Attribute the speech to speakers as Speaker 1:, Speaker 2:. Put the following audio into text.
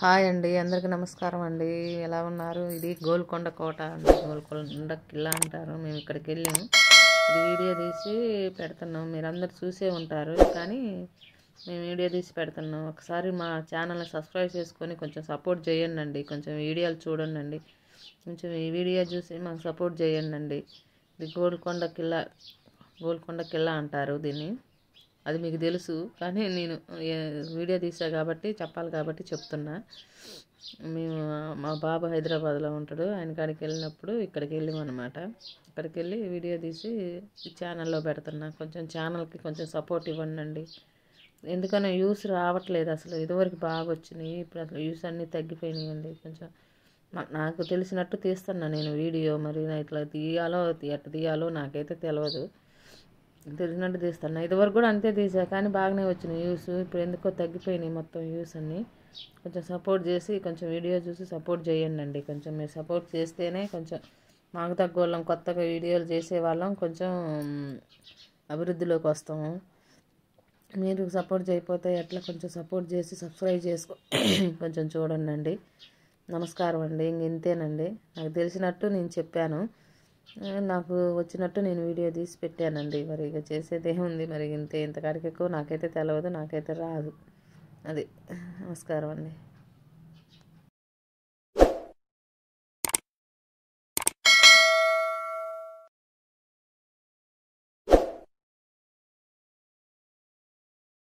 Speaker 1: Hi అండి, అందరికీ నమస్కారం అండి. ఎలా ఉన్నారు? ఇది గోల్కొండ కోట అంటే గోల్కొండ కిల్లా అంటారు. మేము ఇక్కడికి వెళ్ళాము. ఇది వీడియో తీసి పెడుతున్నాం. మీరు అందరు చూసే ఉంటారు, కానీ మేము వీడియో తీసి పెడుతున్నాం. ఒకసారి మా ఛానల్ని సబ్స్క్రైబ్ చేసుకొని కొంచెం సపోర్ట్ చేయండి. కొంచెం వీడియోలు చూడండి. కొంచెం ఈ వీడియో చూసి మాకు సపోర్ట్ చేయండి. ఇది గోల్కొండ కిల్లా అంటారు దీన్ని. అది మీకు తెలుసు, కానీ నేను వీడియో తీసా కాబట్టి చెప్పాలి కాబట్టి చెప్తున్నా. మేము మా బాబు హైదరాబాద్లో ఉంటాడు. ఆయన కాడికి వెళ్ళినప్పుడు ఇక్కడికి వెళ్ళామన్నమాట. ఇక్కడికి వెళ్ళి వీడియో తీసి ఈ ఛానల్లో పెడుతున్నా. కొంచెం ఛానల్కి కొంచెం సపోర్ట్ ఇవ్వండి. ఎందుకని వ్యూస్ రావట్లేదు. అసలు ఇదివరకు బాగా వచ్చినాయి, ఇప్పుడు అసలు వ్యూస్ అన్నీ తగ్గిపోయినాయండి. కొంచెం నాకు తెలిసినట్టు తీస్తున్నా నేను వీడియో. మరి ఇట్లా ఎట్లా తీయాలో నాకైతే తెలియదు. తెలిసినట్టు తీస్తాను. ఇదివరకు కూడా అంతే తీసా, కానీ బాగానే వచ్చినాయి వ్యూస్. ఇప్పుడు ఎందుకో తగ్గిపోయినాయి మొత్తం వ్యూస్ అన్నీ. కొంచెం సపోర్ట్ చేసి కొంచెం వీడియో చూసి సపోర్ట్ చేయండి. కొంచెం మీరు సపోర్ట్ చేస్తేనే కొంచెం మాకు తగ్గోళ్ళం, కొత్తగా వీడియోలు చేసేవాళ్ళం, కొంచెం అభివృద్ధిలోకి వస్తాము. మీరు సపోర్ట్ చేయకపోతే ఎట్లా? కొంచెం సపోర్ట్ చేసి సబ్స్క్రైబ్ చేసుకో కొంచెం చూడండి. నమస్కారం అండి. ఇంతేనండి. నాకు తెలిసినట్టు నేను చెప్పాను. నాకు వచ్చినట్టు నేను వీడియో తీసి పెట్టానండి. మరి ఇక చేసేది ఏముంది? మరి ఇంతకాడికి ఎక్కువ నాకైతే తెలియదు, నాకైతే రాదు. అది. నమస్కారం అండి.